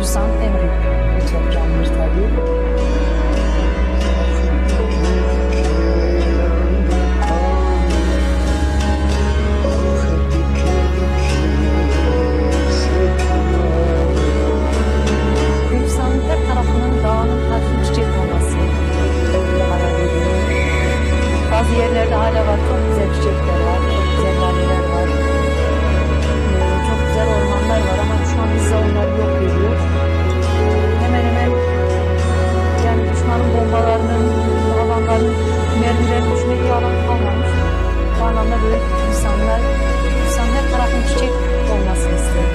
Kürdistan'ın en büyük toprağıdır tabii. Kürdistan'ın her tarafının dağının hafif çiçek olması hayal ediyorum. Bazı yerlerde hala var, çok güzel çiçekler var, çok güzel vadiler var. Çok güzel ormanlar var ama şu an bize onları yok ediyor. Hemen hemen yani düşmanın bombalarının, alanların, mermilerin düşme iyi alan kalmamış. Bu anlamda böyle insanlar her tarafın çiçek olmasını istiyor.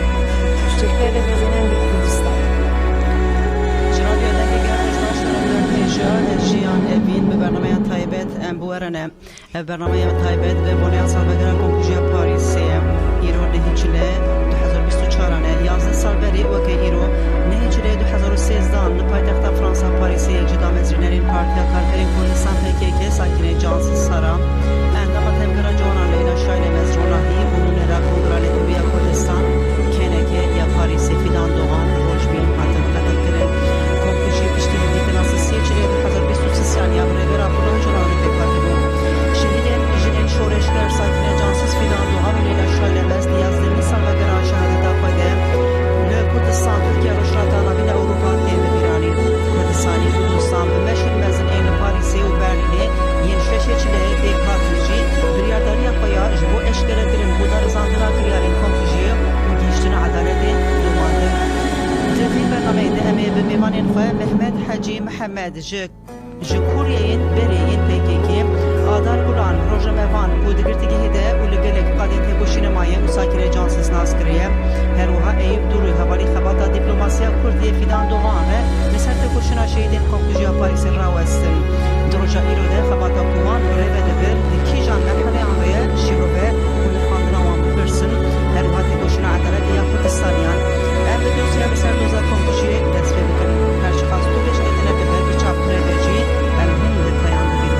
Çiçeklerle bezenen bir Kürdistan. Radyo'daki görüşmelerden dörtmüşü Jiyan Evin ve Bernamaya Taybet Embuerene Bernamaya Taybet ve Bonya Salvador Konkuja Paris'e İro Nehicile 2024 11 Salveri ve İro Nehicile 2013 paytaxta Fransa Paris'e Cida Mezrinerin Partiya Karkerin Kurdistan PKK sakini Cansız Sara Endama Temkara Jonan Leyla Şayle Mezronahi Bunun Era Kongrale Tübiya Kurdistan KNK ya Paris'e Fidan Doğan Rojbin Hatın Katakırın Konkuji İştihadiki Nasıl Siyecile 2023 yani Abreve Raporan Joranı Pekatırın Şehiden Jinin Şoreşker sakine Cansız Fidan Doğan Leyla Şayle Mez Diyazlarını Salvador Şehadeta Fayde Le Kurdistan Türkiye Roşrata Navine Avrupa Temi Birani Kurdistani Kudustan ve Meşil Mezin Eyni Paris'e ve Berlin'e Yen Şeşeçile Bekatıcı Biryardari Yapaya Bu Eşkerekirin Budar Zandıra Kriyarin Konkujiye Giştine Adaleti Dumanı Tevfi Bernameyde Emeği ve Mimanin Fe Mehmet Hacı Muhammed Ji Kuriyeyin Bereyin PKK Adar Gulan Rojamevan Kudigirtigi Hide Ulugelek Kadete Boşinemaye Usakire Cansız Naskriye Heruha Eyüp Duru Havali Xabata Diplomasiya Kurdiye Fidan Doğan ve Meserte Koşuna Şehidin Konkujiya Paris'in Ravestin Droja İrode Xabata Kuvan Reve Debir Dikijan Merhane Anveye Şirove Unifandinavan Pırsın Heruha Tekoşuna Adalet Ya Kurdistaniyan Em ve dosya ve serdoza Konkujiye Desve Bikir Karşıkas Tubeş Etine Beber İçap Preveci Emhin de Tayandı Bir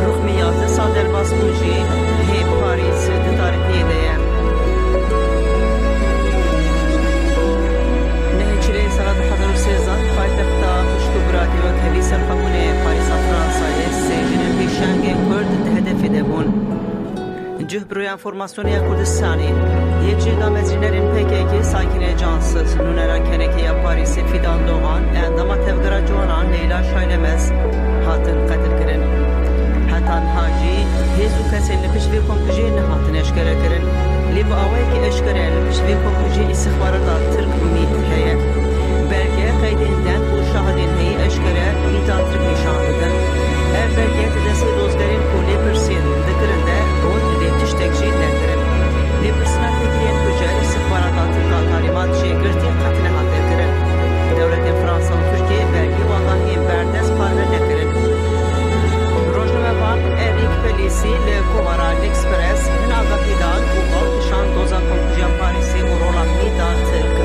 Ruhmiyatı Sadel Baskunji Hey Paris Tarihiye'de Nehçile Salat Hazır Sezan Paytakta Kuşku Brati ve Kelisel Famune Paris Fransa'ya Sejinin Pişenge Kurd hedefi de bun Cühbruyan Formasyonu Kurdistani Yecida Mezrinerin PKK sakine Cansız Nunera Kenekeya Paris'e Fidan Doğan Endama Tevgara Jonan Leyla Şaylemez Hatın Katil Kirin Hatan Haci Hezu Keselli Pişvi Konkuji Nehatın Eşkere Kirin Lib Avayki Eşkere Pişvi Konkuji İstihbarata Türk Mit Heye Belge Kaydinden Bu Şahadin Heyi Eşkere Mita Türk Nişanlıdır Ev belge Tedesi Dozgarin Kule Pırsin Dikirinde Bol Letiş Tekşi Nettirin Lepirsina Tekriyen Hücel İstihbarata Türk'a Talimat Şegirti Katine Hatır Kirin Devletin Fransalı Türkiye Belge Vallahi Berdes Parve Nekirin Rojnamevan Erik Pelisi Le Kovara L'Express Hinaga Hidan Uval Kışan Doza Konkujiya Paris'i Urola Mida Türk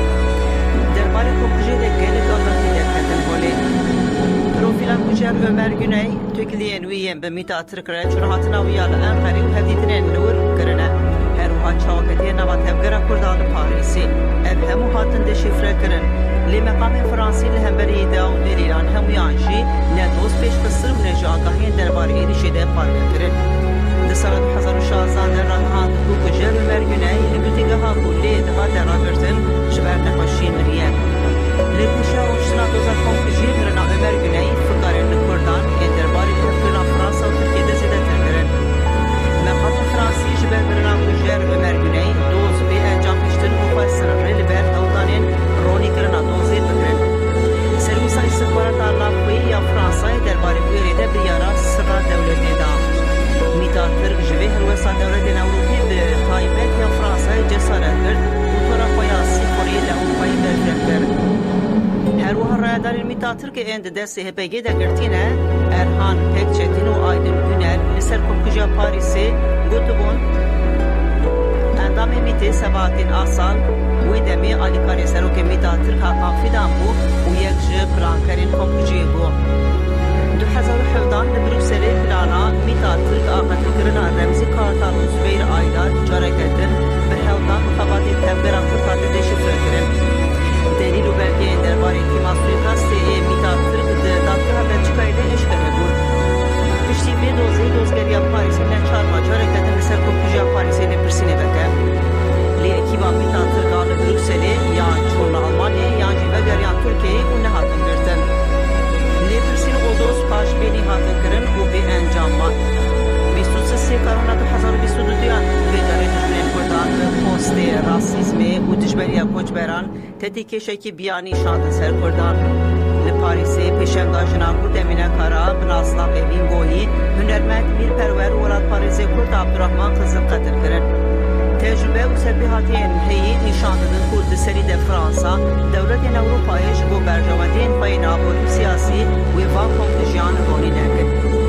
Derbari Konkujiya Gelik Agahiyle Ketin Holi Profilan Kucer Ömer Güney Tükliyen Üyem ve Mida Türk'e Çurahatına Uyalı Enqeri Hevditinen Nur Kırına Her uha Çavaketiye Nava Tevgara Kurdalı Paris'i Ev hemu hatın deşifre kırın Li meqamin Fransi li hemberi iddia u delilan hemu yanji ne dost peş kısır ne jagahin derbari erişide parve kırın Di salat 2016 derrahan bu kujer Ömer Güney li gütigaha kulli daha derragırtın jiberne hoşi miriyen Li kuşa uçsuna doza konkuji kırına Ömer Güney fıkarin Kurdan derbari kırına Fransa u Türkiye'de zidetir kırın Meqamin Fransi jiber kırına kujer Ömer Güney doz bir encam piştin mufassır reliber Hevdanin Roni kırına dozi bıkırın Servisa istihbarat Allah'ı ya Fransa'ya derbari bu yeride bir yara sıra devletine dağım Mita Türk jive hırvesa devletin Avrupi bir taybet ya Fransa'ya cesaret kırd bu tarafa Siforiyle Avrupa'yı verfekler Her uha rayadar Mita Türkiye endi desti HPG'de girtine Erhan Pekçetin u Aydın Günel Liser Konkuja Paris'i Gutubun Endam emiti Sebahattin Asal Uydemi Alikane Seroke Mita Türk Hafidan bu Uyekji Plankerin Konkuji bu 2017 Brüksel'e plana Mita Türk Akatı Kırına Remzi Kartal Zübeyir Ayda 23 کرونا 2022 بیداری دشمن کردان به پست راسیسم و دجبری کوچبران تتی کشکی بیانی شاندن سر کردان لپاریسی پیشنگاه جناب کرد امینه کارا بناسلا ببین گویی هنرمند میر پرور ولاد پاریسی کرد عبدالرحمن قزل قتل کرد تجربه و سربیهاتین هی نشاندن کرد سری de فرانسا دولت اروپایش بو برجامدین پای نابودی سیاسی و وان کنکلوژیان بونی نکرد.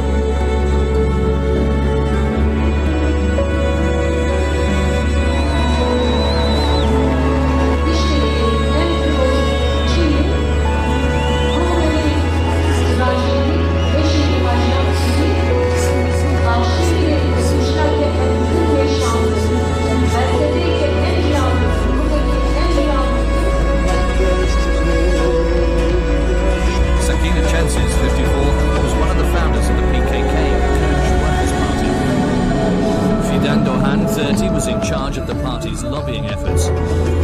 Sakina Chances, 54, was one of the founders of the PKK, Kurdish Workers' Party. Fidan Dohan, 30, was in charge of the party's lobbying efforts.